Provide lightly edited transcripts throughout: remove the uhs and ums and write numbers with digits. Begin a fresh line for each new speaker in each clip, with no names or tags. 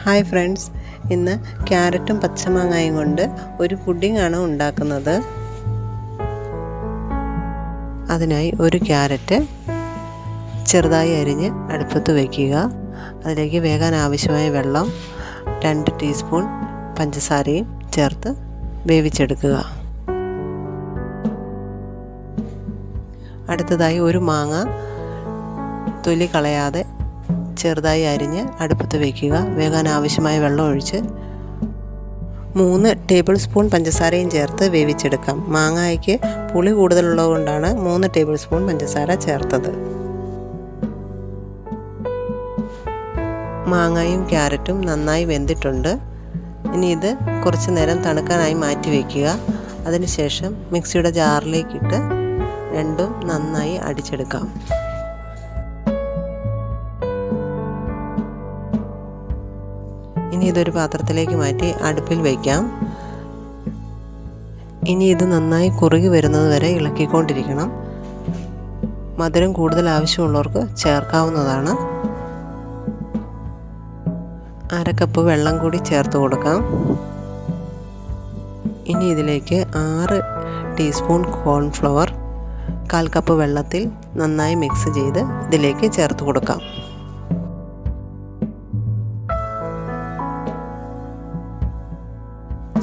Hi friends, ഇന്ന് ക്യാരറ്റും പച്ചമാങ്ങയും കൊണ്ട് ഒരു പുഡിംഗ് ആണ് ഉണ്ടാക്കുന്നത്. അതിനായി ഒരു ക്യാരറ്റ് ചെറുതായി അരിഞ്ഞ് അടുപ്പത്ത് വയ്ക്കുക. അതിലേക്ക് വേകാൻ ആവശ്യമായ വെള്ളം 2 ടീസ്പൂൺ പഞ്ചസാരയും ചേർത്ത് വേവിച്ചെടുക്കുക. അടുത്തതായി ഒരു മാങ്ങ തൊലി കളയാതെ ചെറുതായി അരിഞ്ഞ് അടുപ്പത്ത് വയ്ക്കുക. വേകാൻ ആവശ്യമായ വെള്ളം ഒഴിച്ച് 3 ടേബിൾ സ്പൂൺ പഞ്ചസാരയും ചേർത്ത് വേവിച്ചെടുക്കാം. മാങ്ങയ്ക്ക് പുളി കൂടുതലുള്ളതുകൊണ്ടാണ് 3 ടേബിൾ സ്പൂൺ പഞ്ചസാര ചേർത്തത്. മാങ്ങയും ക്യാരറ്റും നന്നായി വെന്തിട്ടുണ്ട്. ഇനി ഇത് കുറച്ച് നേരം തണുക്കാനായി മാറ്റി വയ്ക്കുക. അതിനുശേഷം മിക്സിയുടെ ജാറിലേക്കിട്ട് രണ്ടും നന്നായി അടിച്ചെടുക്കാം. ഇനി ഇതൊരു പാത്രത്തിലേക്ക് മാറ്റി അടുപ്പിൽ വയ്ക്കാം. ഇനി ഇത് നന്നായി കുറുകി വരുന്നത് വരെ ഇളക്കിക്കൊണ്ടിരിക്കണം. മധുരം കൂടുതൽ ആവശ്യമുള്ളവർക്ക് ചേർക്കാവുന്നതാണ്. 1/2 കപ്പ് വെള്ളം കൂടി ചേർത്ത് കൊടുക്കാം. ഇനി ഇതിലേക്ക് 6 ടീസ്പൂൺ കോൺഫ്ലവർ 1/4 കപ്പ് വെള്ളത്തിൽ നന്നായി മിക്സ് ചെയ്ത് ഇതിലേക്ക് ചേർത്ത് കൊടുക്കാം.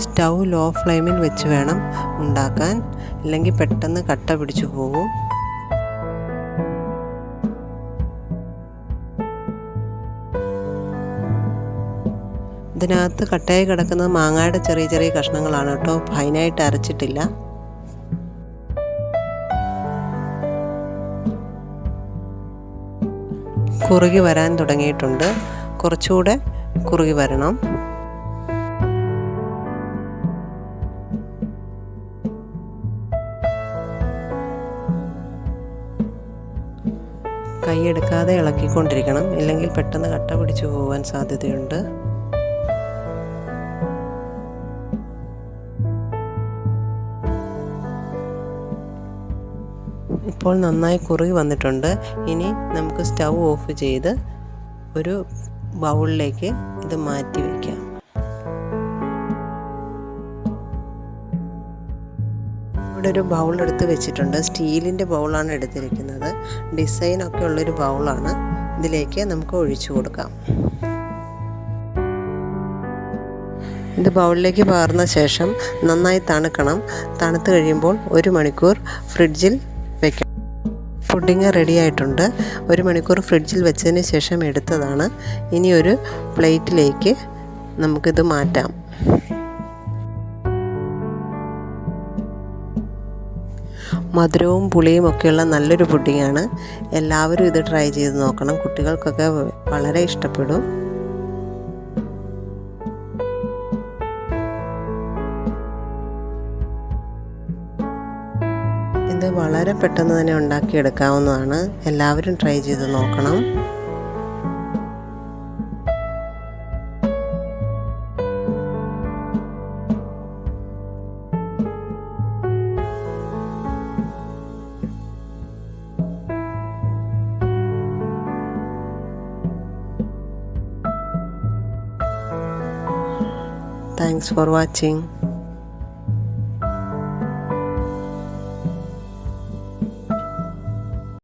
സ്റ്റൗ ലോ ഫ്ലെയിമിൽ വെച്ച് വേണം ഉണ്ടാക്കാൻ, അല്ലെങ്കിൽ പെട്ടെന്ന് കട്ട പിടിച്ചു പോകും. ഇതിനകത്ത് കട്ടയായി കിടക്കുന്നത് മാങ്ങയുടെ ചെറിയ ചെറിയ കഷ്ണങ്ങളാണ് കേട്ടോ, ഫൈനായിട്ട് അരച്ചിട്ടില്ല. കുറുകി വരാൻ തുടങ്ങിയിട്ടുണ്ട്. കുറച്ചുകൂടെ കുറുകി വരണം. കൈയെടുക്കാതെ ഇളക്കിക്കൊണ്ടിരിക്കണം, ഇല്ലെങ്കിൽ പെട്ടെന്ന് കട്ട പിടിച്ചു പോകാൻ സാധ്യതയുണ്ട്. ഇപ്പോൾ നന്നായി കുറുകി വന്നിട്ടുണ്ട്. ഇനി നമുക്ക് സ്റ്റൗ ഓഫ് ചെയ്ത് ഒരു ബൗളിലേക്ക് ഇത് മാറ്റി വയ്ക്കാം. ഇവിടെ ഒരു ബൗൾ എടുത്ത് വെച്ചിട്ടുണ്ട്. സ്റ്റീലിൻ്റെ ബൗളാണ് എടുത്തിരിക്കുന്നത്. ഡിസൈനൊക്കെ ഉള്ളൊരു ബൗളാണ്. ഇതിലേക്ക് നമുക്ക് ഒഴിച്ചു കൊടുക്കാം. ഇത് ബൗളിലേക്ക് പകർന്ന ശേഷം നന്നായി തണുക്കണം. തണുത്ത് കഴിയുമ്പോൾ 1 മണിക്കൂർ ഫ്രിഡ്ജിൽ വെക്കണം. പുഡിംഗ് റെഡി ആയിട്ടുണ്ട്. 1 മണിക്കൂർ ഫ്രിഡ്ജിൽ വെച്ചതിന് ശേഷം എടുത്തതാണ്. ഇനി ഒരു പ്ലേറ്റിലേക്ക് നമുക്കിത് മാറ്റാം. മധുരവും പുളിയും ഒക്കെയുള്ള നല്ലൊരു പുഡിങ്ങാണ്. എല്ലാവരും ഇത് ട്രൈ ചെയ്ത് നോക്കണം. കുട്ടികൾക്കൊക്കെ വളരെ ഇഷ്ടപ്പെടും. ഇത് വളരെ പെട്ടെന്ന് തന്നെ ഉണ്ടാക്കിയെടുക്കാവുന്നതാണ്. എല്ലാവരും ട്രൈ ചെയ്ത് നോക്കണം. Thanks for watching.